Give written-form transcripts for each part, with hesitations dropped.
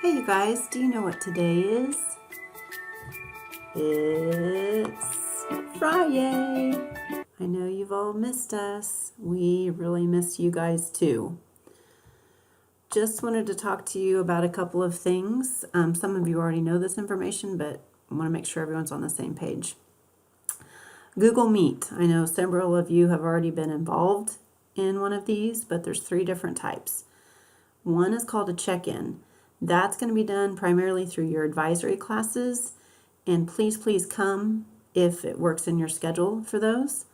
Hey you guys, do you know what today is? It's Friday. I know you've all missed us. We really missed you guys too. Just wanted to talk to you about a couple of things. Some of you already know this information, but I want to make sure everyone's on the same page. Google Meet. I know several of you have already been involved in one of these, but there's 3 different types. One is called a check-in. That's going to be done primarily through your advisory classes, and please come if it works in your schedule for those.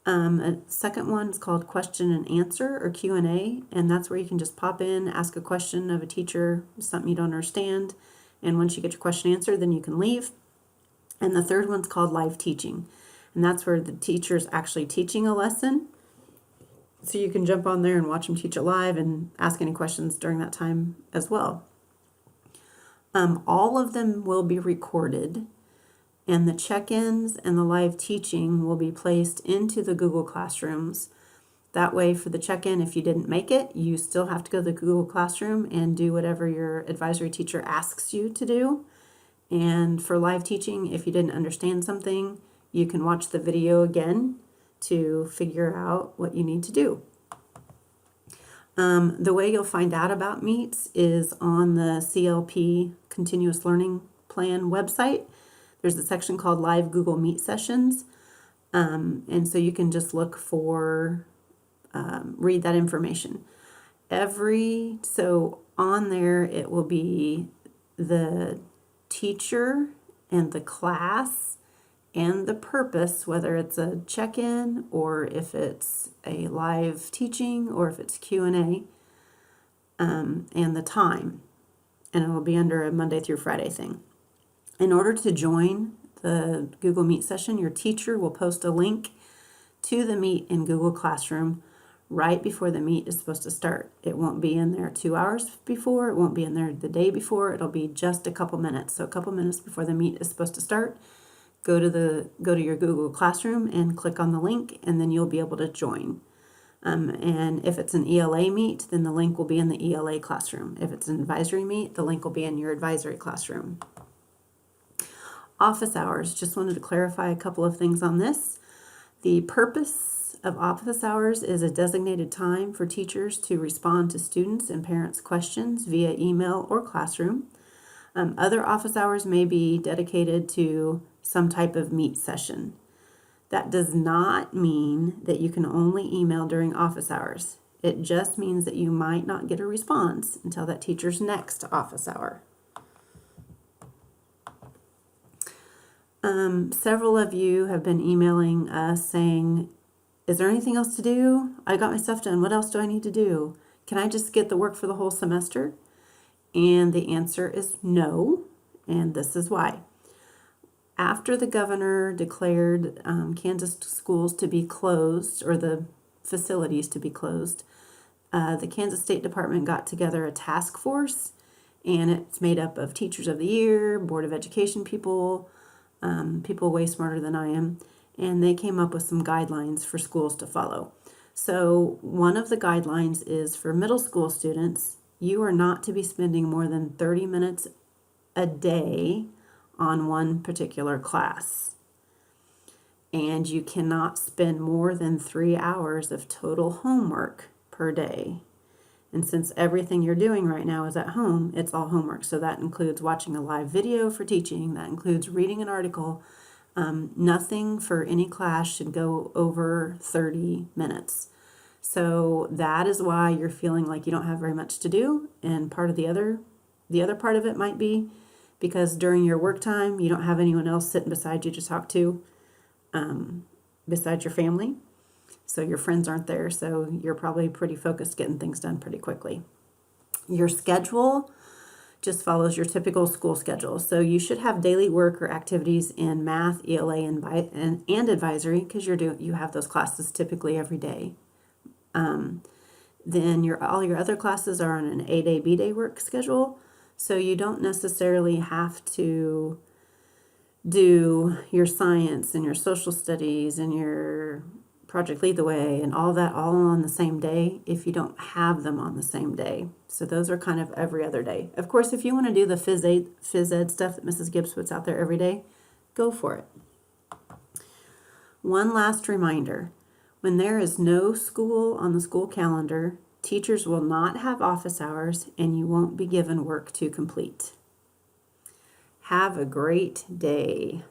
A second one is called question and answer, or Q&A, and that's where you can just pop in, ask a question of a teacher, something you don't understand, and once you get your question answered, then you can leave. And the third one's called live teaching, and that's where the teacher's actually teaching a lesson. So you can jump on there and watch them teach it live and ask any questions during that time as well. All of them will be recorded, and the check-ins and the live teaching will be placed into the Google Classrooms. That way, for the check-in, if you didn't make it, you still have to go to the Google Classroom and do whatever your advisory teacher asks you to do. And for live teaching, if you didn't understand something, you can watch the video again to figure out what you need to do. The way you'll find out about Meets is on the CLP Continuous Learning Plan website. There's a section called Live Google Meet Sessions. And so you can just look for, read that information. So on there, it will be the teacher and the class and the purpose, whether it's a check-in or if it's a live teaching or if it's Q&A, and the time. And it will be under a Monday through Friday thing. In order to join the Google Meet session, your teacher will post a link to the Meet in Google Classroom right before the Meet is supposed to start. It won't be in there 2 hours before, it won't be in there the day before, it'll be just a couple minutes. So a couple minutes before the Meet is supposed to start, go to your Google Classroom and click on the link, and then you'll be able to join. And if it's an ELA Meet, then the link will be in the ELA classroom. If it's an advisory Meet, the link will be in your advisory classroom. Office hours, just wanted to clarify a couple of things on this. The purpose of office hours is a designated time for teachers to respond to students' and parents' questions via email or classroom. Other office hours may be dedicated to some type of Meet session. That does not mean that you can only email during office hours. It just means that you might not get a response until that teacher's next office hour. Several of you have been emailing us saying, is there anything else to do? I got my stuff done. What else do I need to do? Can I just get the work for the whole semester? And the answer is no, and this is why. After the governor declared Kansas schools to be closed, or the facilities to be closed, the Kansas State Department got together a task force, and it's made up of Teachers of the Year, Board of Education people, people way smarter than I am, and they came up with some guidelines for schools to follow. So one of the guidelines is for middle school students, you are not to be spending more than 30 minutes a day on one particular class. And you cannot spend more than 3 hours of total homework per day. And since everything you're doing right now is at home, it's all homework. So that includes watching a live video for teaching, that includes reading an article. Nothing for any class should go over 30 minutes. So that is why you're feeling like you don't have very much to do. And part of the other part of it might be because during your work time, you don't have anyone else sitting beside you to talk to, besides your family. So your friends aren't there, so you're probably pretty focused getting things done pretty quickly. Your schedule just follows your typical school schedule. So you should have daily work or activities in math, ELA, and advisory, because you have those classes typically every day. Then all your other classes are on an A-day, B-day work schedule. So you don't necessarily have to do your science and your social studies and your Project Lead the Way and all that all on the same day if you don't have them on the same day. So those are kind of every other day. Of course, if you want to do the phys ed stuff that Mrs. Gibbs puts out there every day, go for it. One last reminder, when there is no school on the school calendar, teachers will not have office hours and you won't be given work to complete. Have a great day.